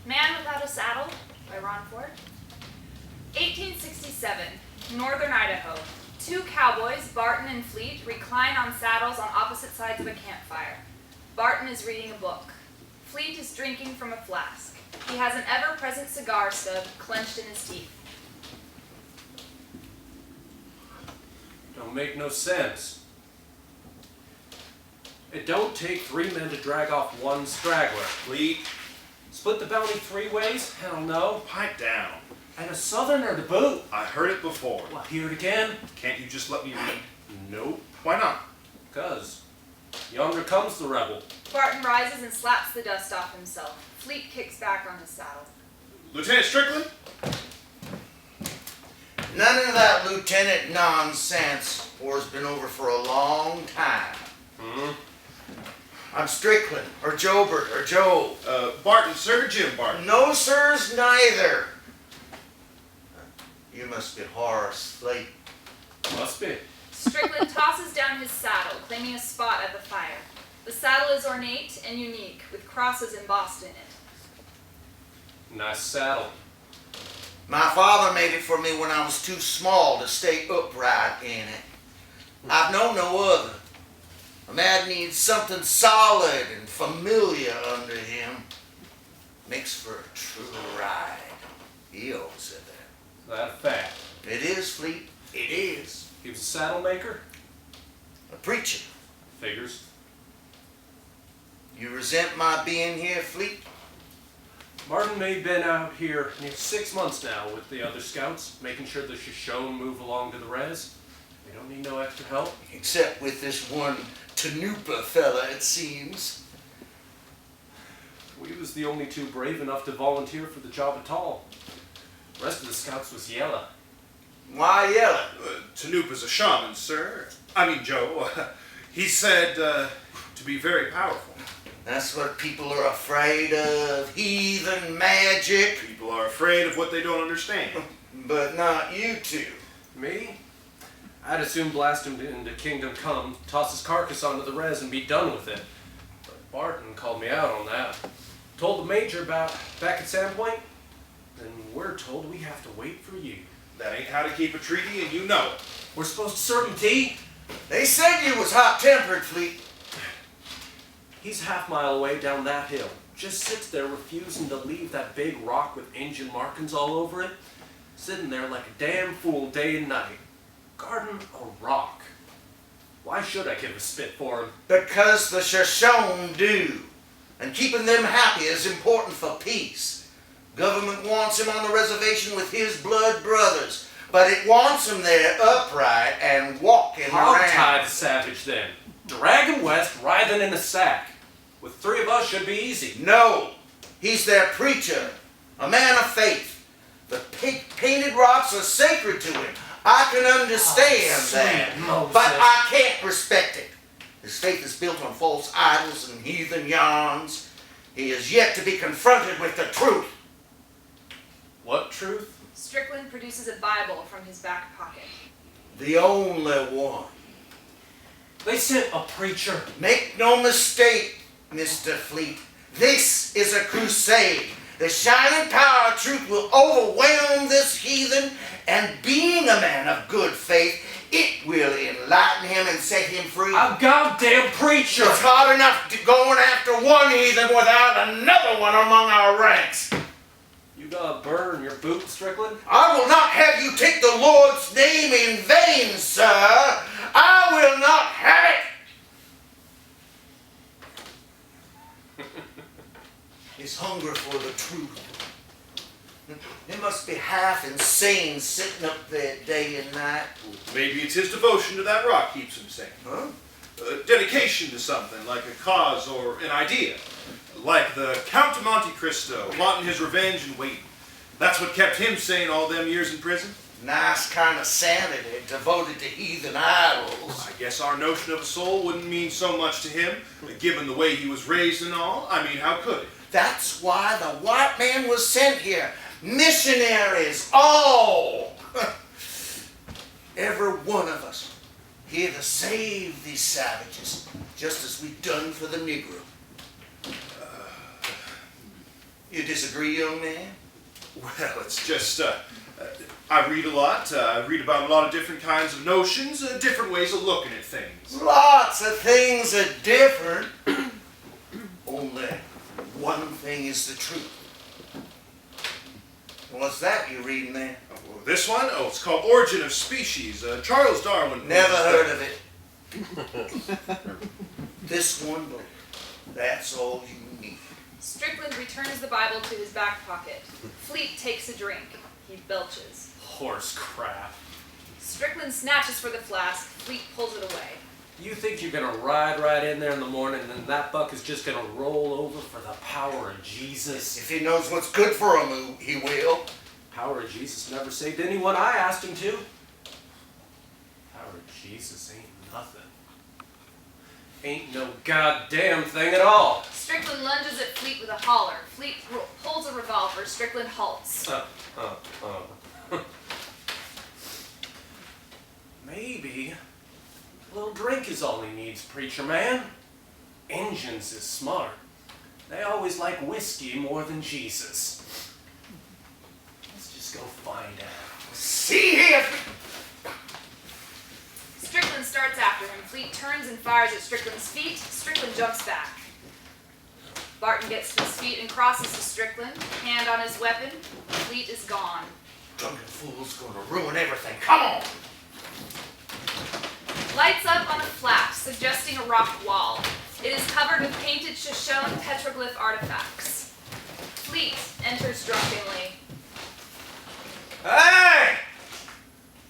Man Without a Saddle by Ron Ford. 1867, Northern Idaho. Two cowboys, Barton and Fleet, recline on saddles on opposite sides of a campfire. Barton is reading a book. Fleet is drinking from a flask. He has an ever-present cigar stub clenched in his teeth. Don't make no sense. It don't take 3 men to drag off one straggler. Fleet, Split the bounty 3 ways? Hell no. pipe down. And a southerner to boot. I heard it before. Well, hear it again? Can't you just let me read? Nope. Why not? 'Cause yonder comes the rebel. Barton rises and slaps the dust off himself. Fleet kicks back on his saddle. Lieutenant Strickland? None of that lieutenant nonsense. War's been over for a long time. I'm Strickland, or Jobert, or Joe. Barton, sir, Jim Barton. No, sirs, neither. You must be Horace Fleet. Must be. Strickland tosses down his saddle, claiming a spot at the fire. The saddle is ornate and unique, with crosses embossed in it. Nice saddle. My father made it for me when I was too small to stay upright in it. I've known no other. A man needs something solid and familiar under him. Makes for a true ride. He always said that. That fact. It is, Fleet. It is. He was a saddle maker? A preacher. Figures. You resent my being here, Fleet? Martin may have been out here near 6 months now with the other scouts, making sure the Shoshone move along to the res. They don't need no extra help. Except with this one Tanupa fella, it seems. We was the only 2 brave enough to volunteer for the job at all. The rest of the scouts was yella. Why yelling? Tanupa's a shaman, sir. I mean, Joe. He said to be very powerful. That's what people are afraid of. Heathen magic. People are afraid of what they don't understand. But not you two. Me? I'd as soon blast him into Kingdom Come, toss his carcass onto the res and be done with it. But Barton called me out on that. Told the major about back at Sandpoint, and we're told we have to wait for you. That ain't how to keep a treaty, and you know it. We're supposed to serve him tea? They said you was hot-tempered, Fleet. He's half-mile away down that hill. Just sits there refusing to leave that big rock with Injun markings all over it. Sitting there like a damn fool day and night. Guarding a rock. Why should I give a spit for him? Because the Shoshone do. And keeping them happy is important for peace. Government wants him on the reservation with his blood brothers. But it wants him there upright and walking around. Hog-tie the savage then. Drag him west, writhing in a sack. With 3 of us should be easy. No. He's their preacher. A man of faith. The painted rocks are sacred to him. I can understand that, Moses. but I can't respect it. His faith is built on false idols and heathen yarns. He is yet to be confronted with the truth. What truth? Strickland produces a Bible from his back pocket. The only one. They sent a preacher. Make no mistake, Mr. Fleet. This is a crusade. The shining power of truth will overwhelm this heathen, and being a man of good faith, it will enlighten him and set him free. A goddamn preacher! It's hard enough going after one heathen without another one among our ranks. You gotta burn your boot, Strickland? I will not have you take the Lord's name in vain, sir. I will not have it. His hunger for the truth. He must be half insane sitting up there day and night. Maybe it's his devotion to that rock keeps him sane. Huh? Dedication to something, like a cause or an idea. Like the Count of Monte Cristo, plotting his revenge and waiting. That's what kept him sane all them years in prison. Nice kind of sanity devoted to heathen idols. I guess our notion of a soul wouldn't mean so much to him, given the way he was raised and all. I mean, how could it? That's why the white man was sent here. Missionaries, all. Every one of us here to save these savages, just as we've done for the Negro. You disagree, young man? Well, it's just, I read a lot. I read about a lot of different kinds of notions, different ways of looking at things. Lots of things are different. Only one thing is the truth. What's that you're reading there? Oh, this one? Oh, it's called Origin of Species. Charles Darwin. Never heard of it. This one book. That's all you need. Strickland returns the Bible to his back pocket. Fleet takes a drink. He belches. Horse crap. Strickland snatches for the flask. Fleet pulls it away. You think you're gonna ride right in there in the morning and then that buck is just gonna roll over for the power of Jesus? If he knows what's good for him, he will. Power of Jesus never saved anyone I asked him to. Power of Jesus ain't nothing. Ain't no goddamn thing at all. Strickland lunges at Fleet with a holler. Fleet pulls a revolver. Strickland halts. Maybe a little drink is all he needs, preacher man. Injuns is smart. They always like whiskey more than Jesus. Let's just go find out. See here! Strickland starts after him. Fleet turns and fires at Strickland's feet. Strickland jumps back. Barton gets to his feet and crosses to Strickland. Hand on his weapon. Fleet is gone. Drunken fool's gonna ruin everything. Come on! Lights up on a flat, suggesting a rock wall. It is covered with painted Shoshone petroglyph artifacts. Fleet enters drunkenly. Hey!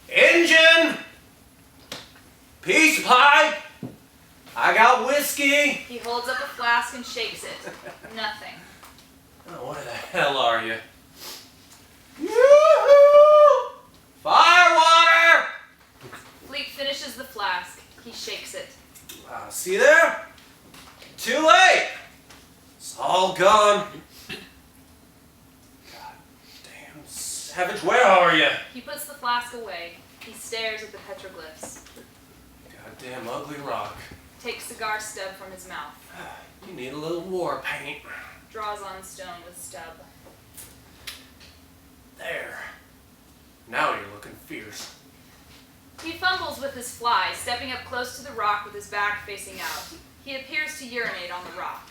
Injun! Peace pipe! I got whiskey! He holds up a flask and shakes it. Nothing. Oh, where the hell are you? Yoo-hoo! Firewater! Fleet finishes the flask. He shakes it. See there? Too late! It's all gone. God damn savage, where are you? He puts the flask away. He stares at the petroglyphs. Goddamn ugly rock. Takes cigar stub from his mouth. You need a little war paint. Draws on stone with stub. There. Now you're looking fierce. He fumbles with his fly, stepping up close to the rock with his back facing out. He appears to urinate on the rock.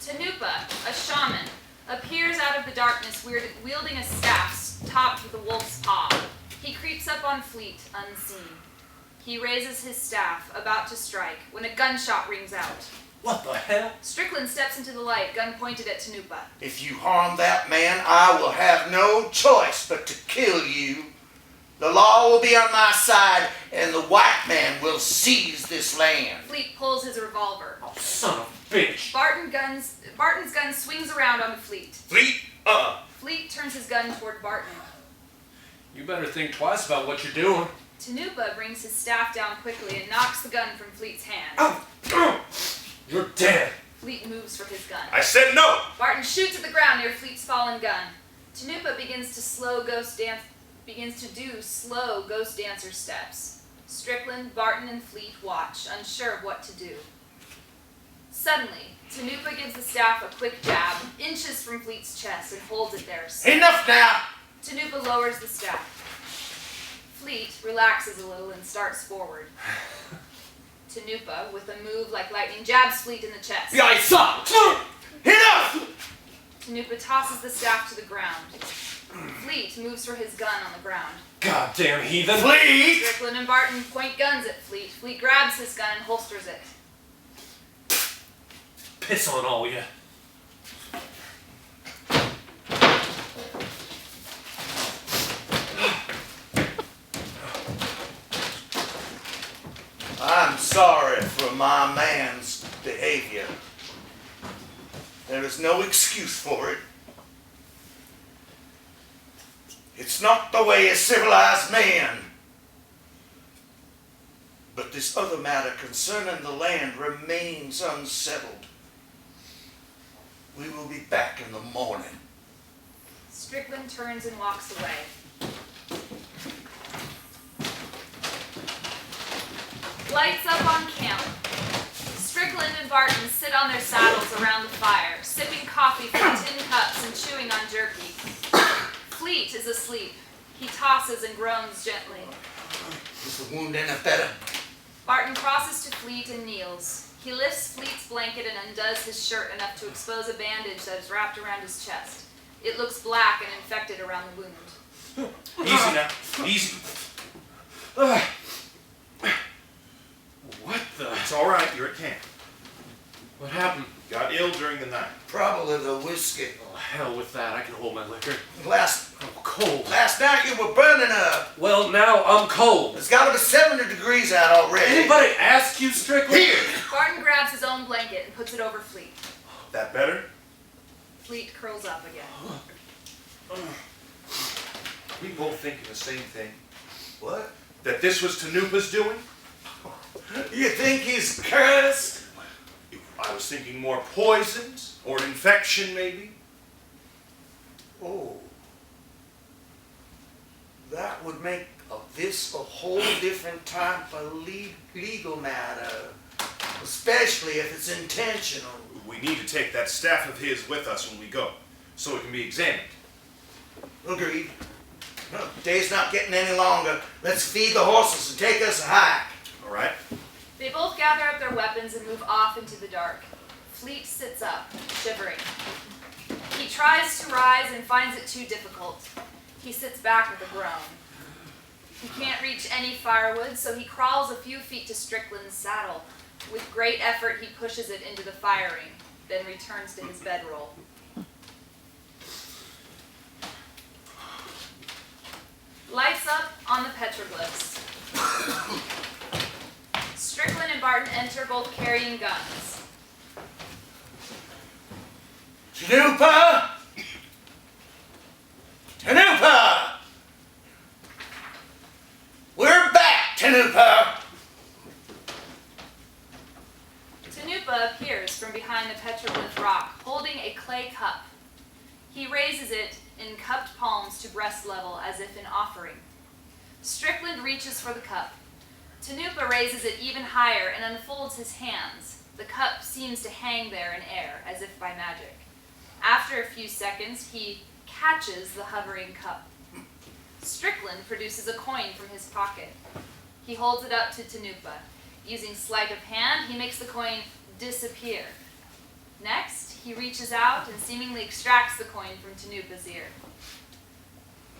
Tanupa, a shaman, appears out of the darkness wielding a staff topped with a wolf's paw. He creeps up on Fleet, unseen. He raises his staff, about to strike, when a gunshot rings out. What the hell? Strickland steps into the light, gun pointed at Tanupa. If you harm that man, I will have no choice but to kill you. The law will be on my side, and the white man will seize this land. Fleet pulls his revolver. Oh, son of a bitch. Barton's gun swings around on Fleet. Fleet, Fleet turns his gun toward Barton. You better think twice about what you're doing. Tanupa brings his staff down quickly and knocks the gun from Fleet's hand. Oh, you're dead. Fleet moves for his gun. I said no! Barton shoots at the ground near Fleet's fallen gun. Tanupa begins to do slow ghost dancer steps. Strickland, Barton, and Fleet watch, unsure of what to do. Suddenly, Tanupa gives the staff a quick jab, inches from Fleet's chest, and holds it there. enough now! Tanupa lowers the staff. Fleet relaxes a little and starts forward. Tanupa, with a move like lightning, jabs Fleet in the chest. Enough! Tanupa tosses the staff to the ground. Fleet moves for his gun on the ground. Goddamn heathen. Fleet! Strickland and Barton point guns at Fleet. Fleet grabs his gun and holsters it. Piss on all you. I'm sorry for my man's behavior. There is no excuse for it. It's not the way a civilized man. But this other matter concerning the land remains unsettled. We will be back in the morning. Strickland turns and walks away. Lights up on camp. Strickland Strickland and Barton sit on their saddles around the fire, sipping coffee from tin cups and chewing on jerky. Fleet is asleep. He tosses and groans gently. Is the wound any better? Barton crosses to Fleet and kneels. He lifts Fleet's blanket and undoes his shirt enough to expose a bandage that is wrapped around his chest. It looks black and infected around the wound. Easy now. Easy. What the? It's all right. You're at camp. What happened? Got ill during the night. Probably the whiskey. Oh, hell with that. I can hold my liquor. Last I'm cold. night you were burning up. Well, now I'm cold. It's got to be 70 degrees out already. Anybody ask you, Strickland? Here! Barton grabs his own blanket and puts it over Fleet. That better? Fleet curls up again. We both thinking the same thing. What? That this was Tanupa's doing? You think he's cursed? I was thinking more poisons or an infection, maybe. Oh. That would make this a whole different type of legal matter. Especially if it's intentional. We need to take that staff of his with us when we go, so it can be examined. Agreed. No, the day's not getting any longer. Let's feed the horses and take us a hike. All right? They both gather up their weapons and move off into the dark. Fleet sits up, shivering. He tries to rise and finds it too difficult. He sits back with a groan. He can't reach any firewood, so he crawls a few feet to Strickland's saddle. With great effort, he pushes it into the firing, then returns to his bedroll. Lights up on the petroglyphs. Strickland and Barton enter, both carrying guns. Tanupa! Tanupa! We're back, Tanupa! Tanupa appears from behind the petroglyph rock, holding a clay cup. He raises it in cupped palms to breast level as if in offering. Strickland reaches for the cup. Tanupa raises it even higher and unfolds his hands. The cup seems to hang there in air, as if by magic. After a few seconds, he catches the hovering cup. Strickland produces a coin from his pocket. He holds it up to Tanupa. Using sleight of hand, he makes the coin disappear. Next, he reaches out and seemingly extracts the coin from Tanupa's ear.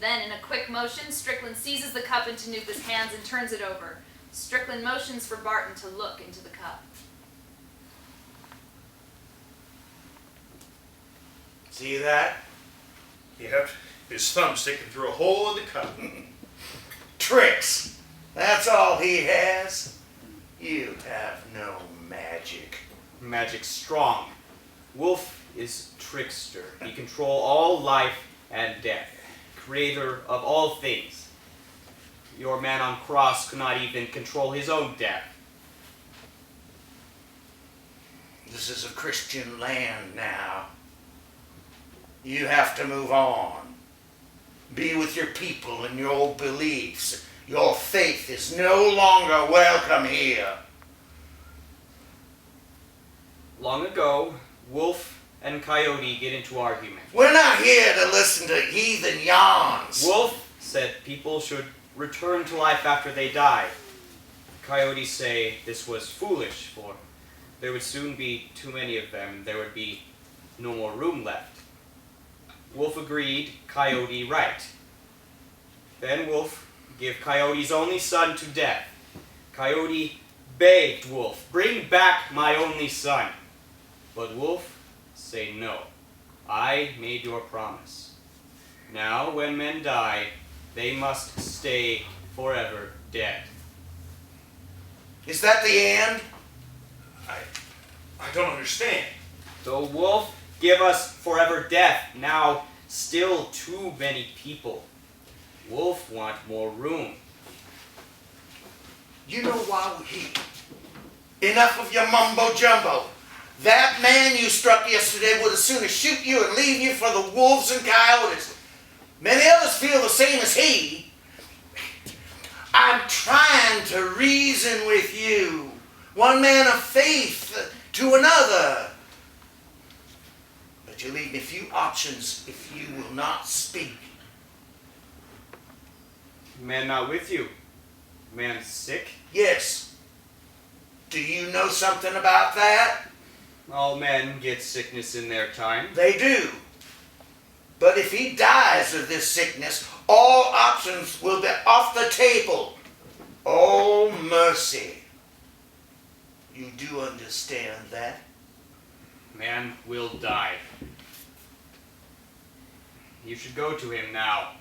Then, in a quick motion, Strickland seizes the cup in Tanupa's hands and turns it over. Strickland motions for Barton to look into the cup. See that? Yep. His thumb sticking through a hole in the cup. Tricks. That's all he has. You have no magic. Magic's strong. Wolf is trickster. He control all life and death. Creator of all things. Your man on cross could not even control his own death. This is a Christian land now. You have to move on. Be with your people and your old beliefs. Your faith is no longer welcome here. Long ago, Wolf and Coyote get into argument. We're not here to listen to heathen yarns. Wolf said people should return to life after they die. Coyotes say this was foolish, for there would soon be too many of them. There would be no more room left. Wolf agreed, Coyote right. Then Wolf gave Coyote's only son to death. Coyote begged Wolf, bring back my only son. But Wolf say no. I made your promise. Now when men die, they must stay forever dead. Is that the end? I don't understand. So Wolf give us forever death. Now still too many people. Wolf want more room. You know why we're here. Enough of your mumbo jumbo. That man you struck yesterday would as soon shoot you and leave you for the wolves and coyotes. Many others feel the same as he. I'm trying to reason with you. One man of faith to another. But you leave me few options if you will not speak. Man not with you. Man sick. Yes. Do you know something about that? All men get sickness in their time. They do. But if he dies of this sickness, all options will be off the table. Oh, mercy. You do understand that? Man will die. You should go to him now.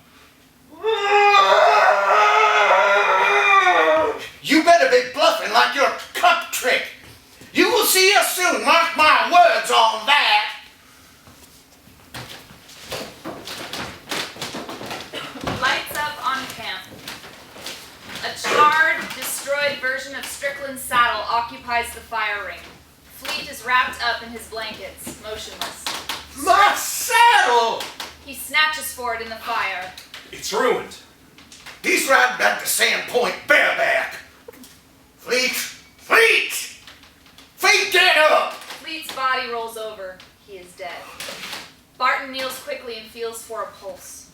You better be bluffing like your cup trick. You will see us soon. Mark my words on that. Lights up on camp. A charred, destroyed version of Strickland's saddle occupies the fire ring. Fleet is wrapped up in his blankets, motionless. My saddle! He snatches for it in the fire. It's ruined. He's riding back to Sandpoint bareback. Fleet! Fleet! Fleet, get up! Fleet's body rolls over. He is dead. Barton kneels quickly and feels for a pulse.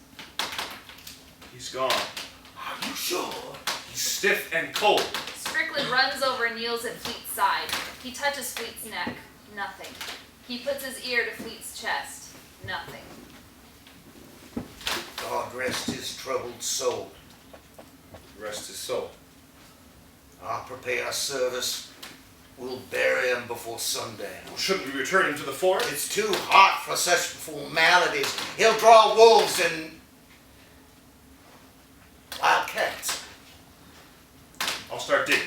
He's gone. Are you sure? He's stiff and cold. Strickland runs over and kneels at Fleet's side. He touches Fleet's neck. Nothing. He puts his ear to Fleet's chest. Nothing. God rest his troubled soul. Rest his soul. I'll prepare a service. We'll bury him before sundown. Well, shouldn't we return him to the fort? It's too hot for such formalities. He'll draw wolves and wildcats. I'll start digging.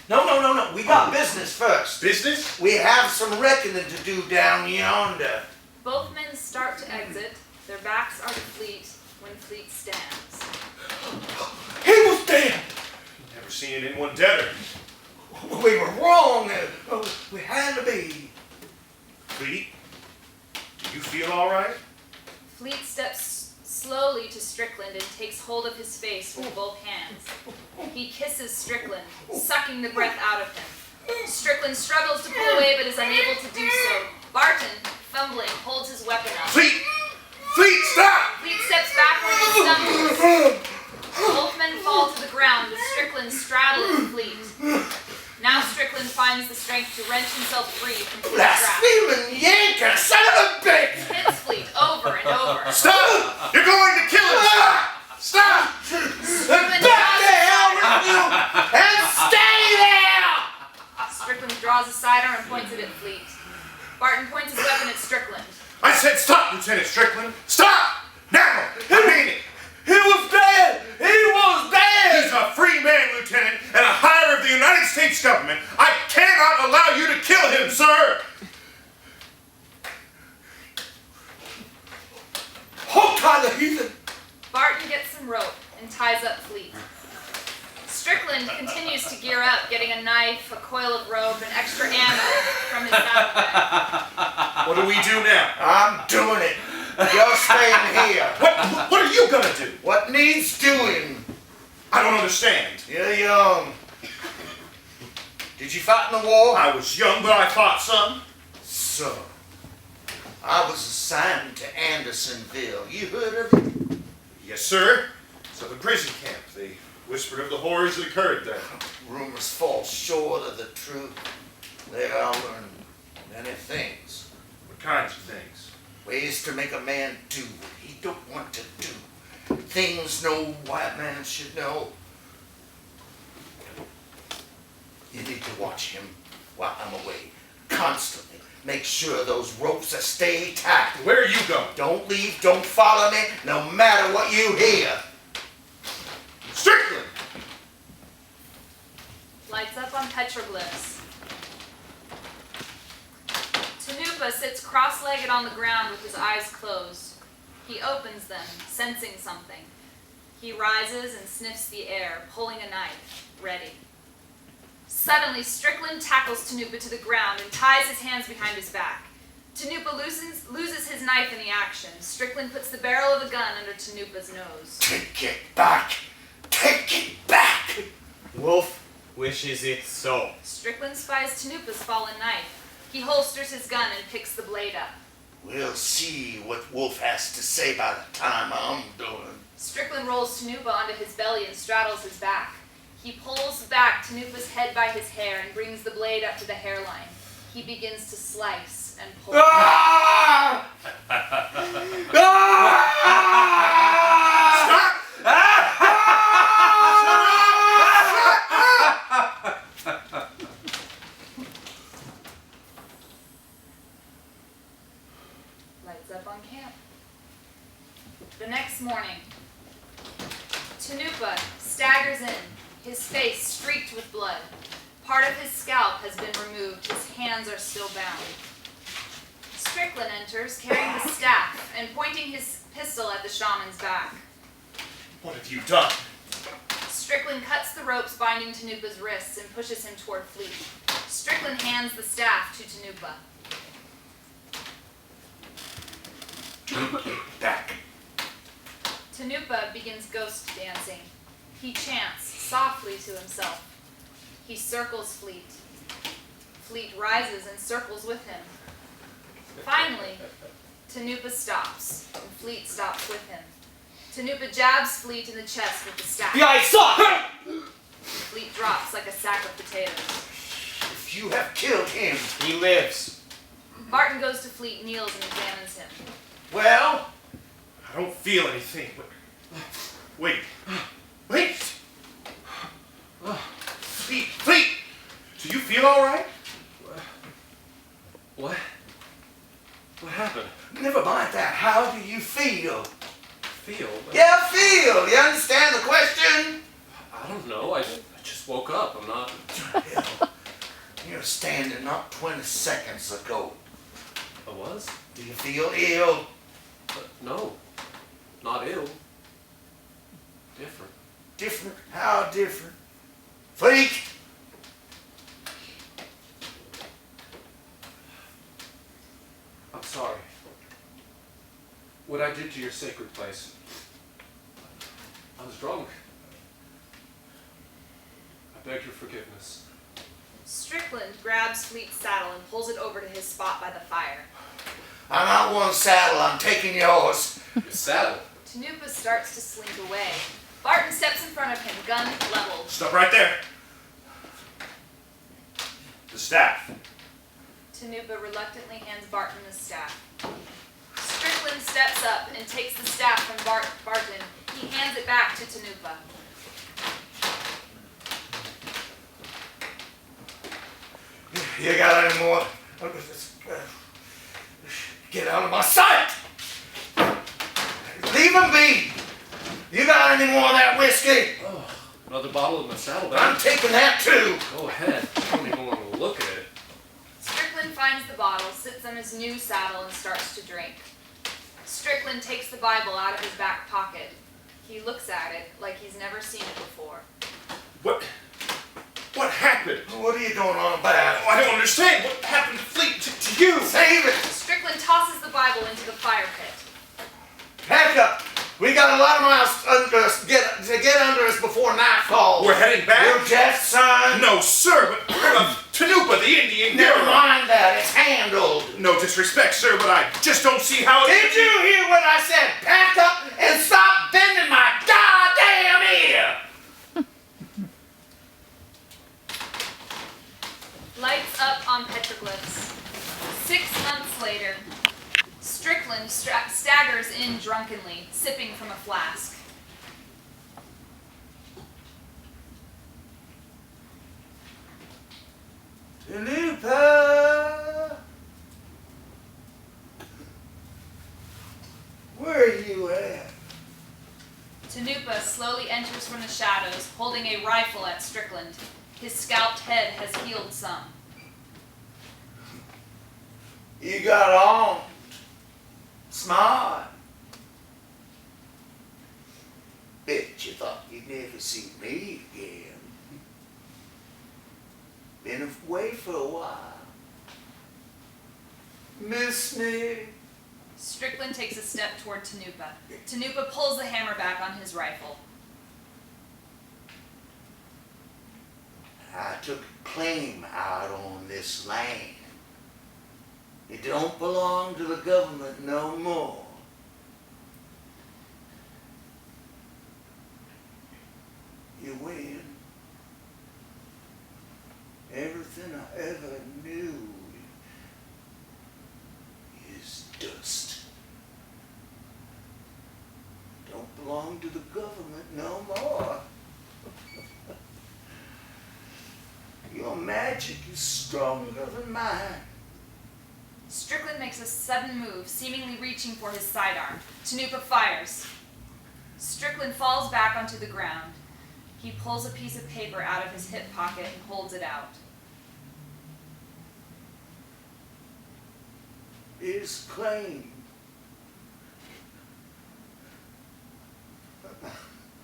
No. We got business first. Business? We have some reckoning to do down yonder. Both men start to exit. Their backs are to Fleet when Fleet stands. He was dead. Never seen anyone deader. We were wrong. We had to be. Fleet, do you feel all right? Fleet steps slowly to Strickland and takes hold of his face with both hands. He kisses Strickland, sucking the breath out of him. Strickland struggles to pull away but is unable to do so. Barton, fumbling, holds his weapon up. Fleet! Fleet, stop! Fleet steps backward and stumbles. Both men fall to the ground with Strickland straddling Fleet. Now Strickland finds the strength to wrench himself free from Fleet's grasp. Blaspheming Yanker, son of a bitch! Hits Fleet over and over. Stop! You're going to kill him! Stop! Strickland Back draws the hell with you and stay there! Strickland draws a sidearm and points it at Fleet. Barton points his weapon at Strickland. I said stop, Lieutenant Strickland! Stop! Now! I mean it! He was dead! He was dead! He's a free man, Lieutenant, and a hire of the United States government. I cannot allow you to kill him, sir! Hold tight, the heathen! Barton gets some rope and ties up Fleet. Strickland continues to gear up, getting a knife, a coil of rope, and extra ammo from his saddlebag. What do we do now? I'm doing it. You're staying here. What are you gonna do? What needs doing? I don't understand. You're young. Did you fight in the war? I was young, but I fought some. So, I was assigned to Andersonville. You heard of it? Yes, sir. It's up a prison camp. They whispered of the horrors that occurred there. Rumors fall short of the truth. There I learned many things. What kinds of things? Ways to make a man do what he don't want to do. Things no white man should know. You need to watch him while I'm away. Constantly. Make sure those ropes are stay tight. Where are you going? Don't leave, don't follow me, no matter what you hear. Strickland! Lights up on petroglyphs. Tanupa sits cross-legged on the ground with his eyes closed. He opens them, sensing something. He rises and sniffs the air, pulling a knife, ready. Suddenly, Strickland tackles Tanupa to the ground and ties his hands behind his back. Tanupa loses his knife in the action. Strickland puts the barrel of the gun under Tanupa's nose. Take it back! Take it back! Wolf, wishes it so. Strickland spies Tanupa's fallen knife. He holsters his gun and picks the blade up. We'll see what Wolf has to say by the time I'm done. Strickland rolls Tanupa onto his belly and straddles his back. He pulls back Tanupa's head by his hair and brings the blade up to the hairline. He begins to slice and pull. Ah! Stop! Lights up on camp. The next morning, Tanupa staggers in, his face streaked with blood. Part of his scalp has been removed. His hands are still bound. Strickland enters, carrying the staff and pointing his pistol at the shaman's back. What have you done? Strickland cuts the ropes binding Tanupa's wrists and pushes him toward Fleet. Strickland hands the staff to Tanupa. Take it back. Tanupa begins ghost dancing. He chants softly to himself. He circles Fleet. Fleet rises and circles with him. Finally, Tanupa stops, and Fleet stops with him. Tanupa jabs Fleet in the chest with the staff. Yeah, I saw! Fleet drops like a sack of potatoes. If you have killed him, He lives. Barton goes to Fleet, kneels, and examines him. well, I don't feel anything, but... Wait. Wait! Fleet! Fleet! Do you feel all right? What? What happened? never mind that. How do you feel? Feel? Yeah, feel. You understand the question? I don't know. I just woke up. I'm not. Hell, you're standing not 20 seconds ago. I was? Do you feel ill? No. Not ill. Different. Different? How different? Freak! I'm sorry. What I did to your sacred place. I was drunk. I beg your forgiveness. Strickland grabs Fleet's saddle and pulls it over to his spot by the fire. I'm out one saddle. I'm taking yours. Your saddle. Tanupa starts to slink away. Barton steps in front of him, gun leveled. Stop right there. The staff. Tanupa reluctantly hands Barton the staff. Strickland steps up and takes the staff from Barton. He hands it back to Tanupa. You got any more? Get out of my sight! Leave him be! You got any more of that whiskey? Oh, another bottle in the saddlebag. I'm taking that too. Go ahead. I don't even want to look at it. Strickland finds the bottle, sits on his new saddle, and starts to drink. Strickland takes the Bible out of his back pocket. He looks at it like he's never seen it before. What happened? What are you going on about? Oh, I don't understand. What happened to Fleet? To you? Save it! Strickland tosses the Bible into the fire pit. Pack up! We got a lot of miles under us to get under us before nightfall. We're heading back? You deaf, son? No, sir, but Tanupa, the Indian Never girl. mind that. It's handled. No disrespect, sir, but I just don't see how it Did you hear what I said? Pack up and stop bending my goddamn ear! Lights up on petroglyphs. 6 months later, Strickland staggers in drunkenly, sipping from a flask. Tanupa! Where are you at? Tanupa slowly enters from the shadows, holding a rifle at Strickland. His scalped head has healed some. You got on. Smart. Bet you thought you'd never see me again. Been away for a while. Miss me? Strickland takes a step toward Tanupa. Tanupa pulls the hammer back on his rifle. I took a claim out on this land. It don't belong to the government no more. You win. Everything I ever knew is dust. Don't belong to the government no more. Your magic is stronger than mine. Strickland makes a sudden move, seemingly reaching for his sidearm. Tanupa fires. Strickland falls back onto the ground. He pulls a piece of paper out of his hip pocket and holds it out. His claim.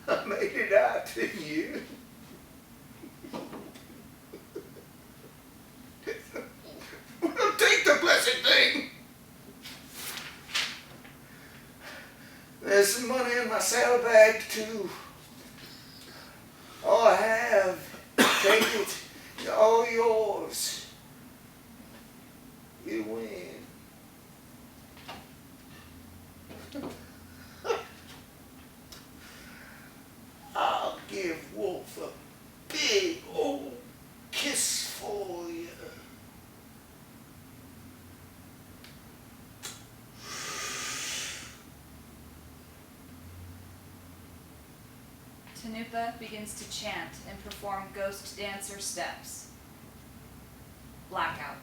I made it out to you. Well, take the blessed thing. There's some money in my saddlebag too. All I have, take it. It's all yours. You win. I'll give Wolf a big old kiss for you. Tanupa begins to chant and perform ghost dancer steps. Blackout.